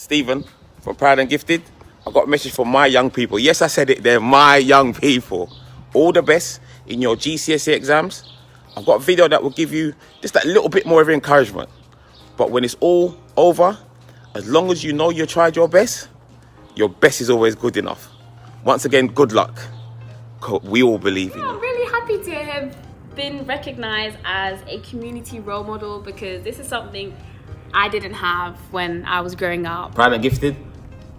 Stephen from Proud and Gifted. I've got a message for my young people. Yes, I said it, they're my young people. All the best in your GCSE exams. I've got a video that will give you just that little bit more of encouragement. But when it's all over, as long as you know you tried your best is always good enough. Once again, good luck. We all believe in you. I'm really happy to have been recognised as a community role model, because this is something I didn't have when I was growing up. Proud and Gifted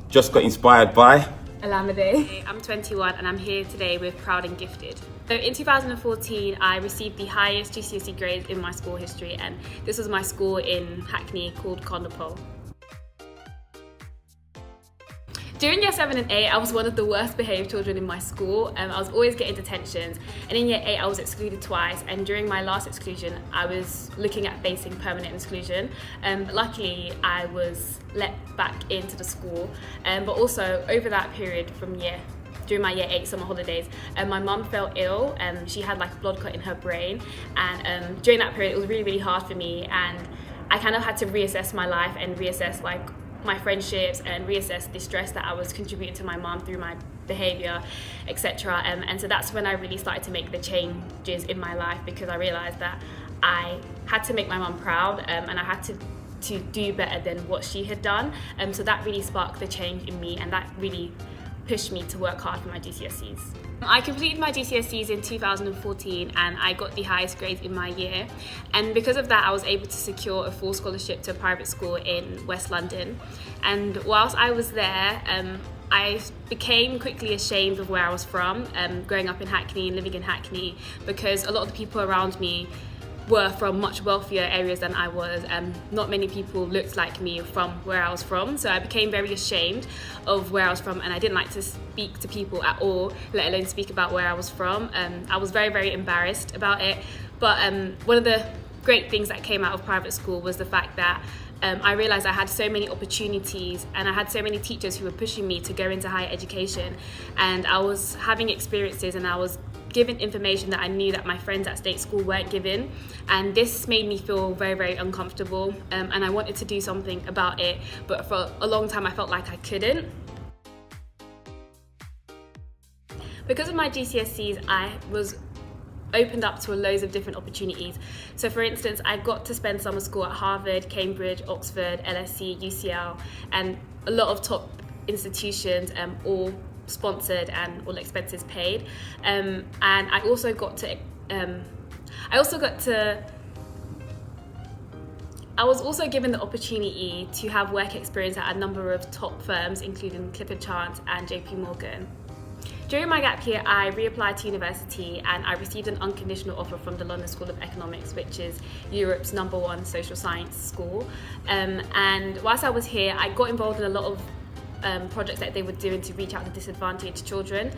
just got inspired by Olamide. I'm 21 and I'm here today with Proud and Gifted. So in 2014, I received the highest GCSE grade in my school history, and this was my school in Hackney called Cardinal Pole. During year 7 and 8, I was one of the worst behaved children in my school. I was always getting detentions, and in year 8 I was excluded twice, and during my last exclusion I was looking at facing permanent exclusion. Luckily I was let back into the school, but also over that period during my year 8 summer holidays, my mum fell ill and she had like a blood clot in her brain, and during that period it was really hard for me, and I kind of had to reassess my life and reassess like my friendships and reassess the stress that I was contributing to my mum through my behaviour, etc. And so that's when I really started to make the changes in my life, because I realised that I had to make my mum proud, and I had to do better than what she had done. So that really sparked the change in me, and that really pushed me to work hard for my GCSEs. I completed my GCSEs in 2014 and I got the highest grades in my year, and because of that I was able to secure a full scholarship to a private school in West London. And whilst I was there, I became quickly ashamed of where I was from, growing up in Hackney and living in Hackney, because a lot of the people around me were from much wealthier areas than I was. Not many people looked like me from where I was from, so I became very ashamed of where I was from, and I didn't like to speak to people at all, let alone speak about where I was from. I was very embarrassed about it, but one of the great things that came out of private school was the fact that I realised I had so many opportunities and I had so many teachers who were pushing me to go into higher education, and I was having experiences and I was given information that I knew that my friends at state school weren't given, and this made me feel very uncomfortable, and I wanted to do something about it, but for a long time I felt like I couldn't. Because of my GCSEs, I was opened up to loads of different opportunities. So for instance, I got to spend summer school at Harvard, Cambridge, Oxford, LSE, UCL, and a lot of top institutions, all sponsored and all expenses paid. And I was also given the opportunity to have work experience at a number of top firms, including Clifford Chance and JP Morgan. During my gap year, I reapplied to university and I received an unconditional offer from the London School of Economics, which is Europe's #1 social science school. And whilst I was here, I got involved in a lot of projects that they were doing to reach out to disadvantaged children,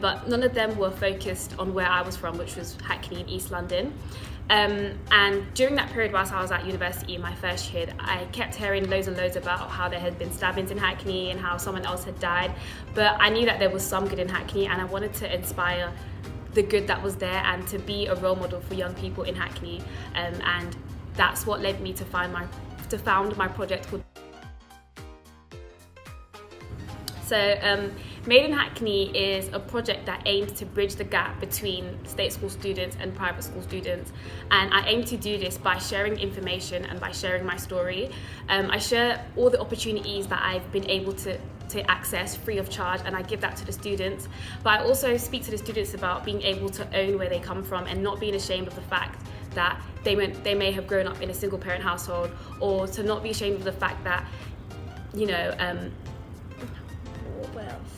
but none of them were focused on where I was from, which was Hackney in East London. And during that period whilst I was at university in my first year, I kept hearing loads and loads about how there had been stabbings in Hackney and how someone else had died, but I knew that there was some good in Hackney, and I wanted to inspire the good that was there and to be a role model for young people in Hackney, and that's what led me to found my project called. So Made in Hackney is a project that aims to bridge the gap between state school students and private school students, and I aim to do this by sharing information and by sharing my story. I share all the opportunities that I've been able to access free of charge, and I give that to the students, but I also speak to the students about being able to own where they come from and not being ashamed of the fact that they may have grown up in a single parent household, or to not be ashamed of the fact that, you know, what else?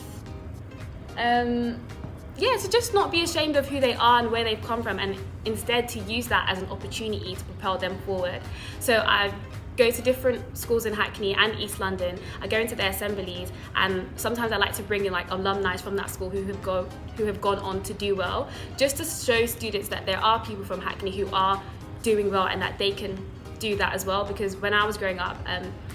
To just not be ashamed of who they are and where they've come from, and instead to use that as an opportunity to propel them forward. So I go to different schools in Hackney and East London. I go into their assemblies, and sometimes I like to bring in like alumni from that school who have gone on to do well, just to show students that there are people from Hackney who are doing well and that they can do that as well, because when I was growing up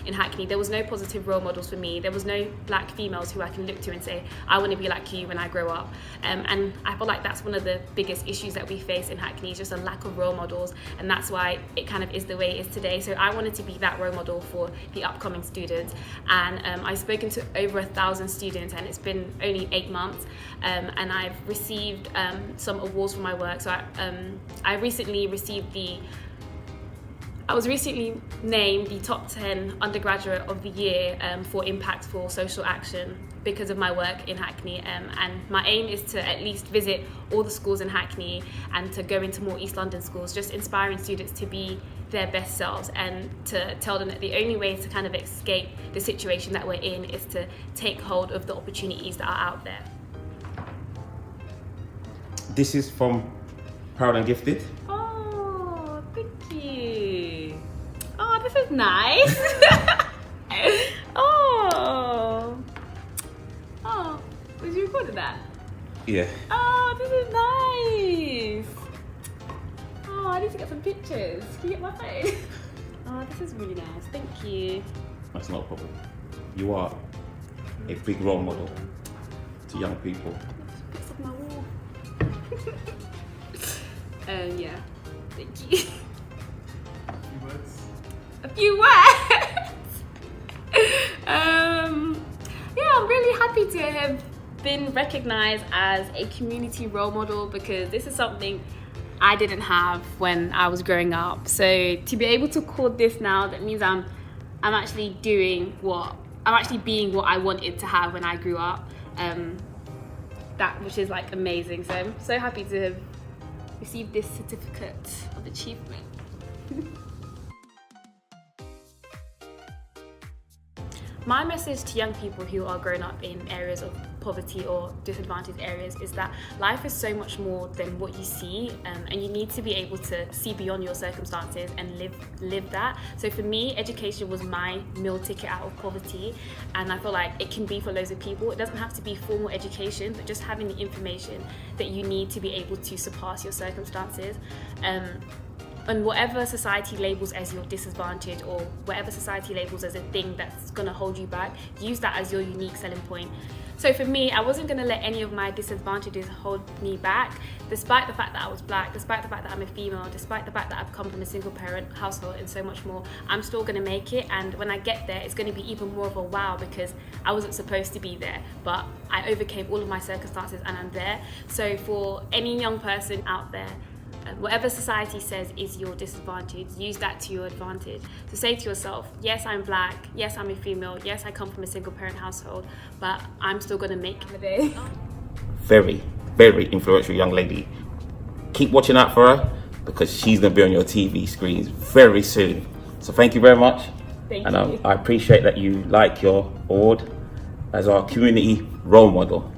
in Hackney, there was no positive role models for me. There was no black females who I can look to and say, I want to be like you when I grow up. And I feel like that's one of the biggest issues that we face in Hackney, is just a lack of role models, and that's why it kind of is the way it is today. So I wanted to be that role model for the upcoming students, and I've spoken to over 1,000 students, and it's been only 8 months, and I've received some awards for my work. So I was recently named the top 10 undergraduate of the year for impactful social action because of my work in Hackney, and my aim is to at least visit all the schools in Hackney and to go into more East London schools, just inspiring students to be their best selves and to tell them that the only way to kind of escape the situation that we're in is to take hold of the opportunities that are out there. This is from Proud and Gifted. Oh, thank you. Oh, this is nice. Oh, was you recording that? Yeah. Oh, this is nice. Oh, I need to get some pictures. Can you get my phone? Oh, this is really nice. Thank you. That's not a problem. You are a big role model to young people. Bits of my wall. Yeah. Thank you. A few words. Yeah, I'm really happy to have been recognized as a community role model, because this is something I didn't have when I was growing up. So to be able to call this now, that means I'm actually being what I wanted to have when I grew up. Which is like amazing. So I'm so happy to have received this certificate of achievement. My message to young people who are growing up in areas of poverty or disadvantaged areas is that life is so much more than what you see, and you need to be able to see beyond your circumstances and live that. So for me, education was my meal ticket out of poverty, and I feel like it can be for loads of people. It doesn't have to be formal education, but just having the information that you need to be able to surpass your circumstances. And whatever society labels as your disadvantage, or whatever society labels as a thing that's gonna hold you back, use that as your unique selling point. So for me, I wasn't gonna let any of my disadvantages hold me back, despite the fact that I was black, despite the fact that I'm a female, despite the fact that I've come from a single parent household and so much more. I'm still gonna make it, and when I get there, it's gonna be even more of a wow, because I wasn't supposed to be there, but I overcame all of my circumstances and I'm there. So for any young person out there, whatever society says is your disadvantage, use that to your advantage. So say to yourself, yes, I'm black, yes, I'm a female, yes, I come from a single parent household, but I'm still gonna make the day. Very, very influential young lady. Keep watching out for her, because she's gonna be on your TV screens very soon. So thank you very much. Thank you. And I appreciate that you like your award as our community role model.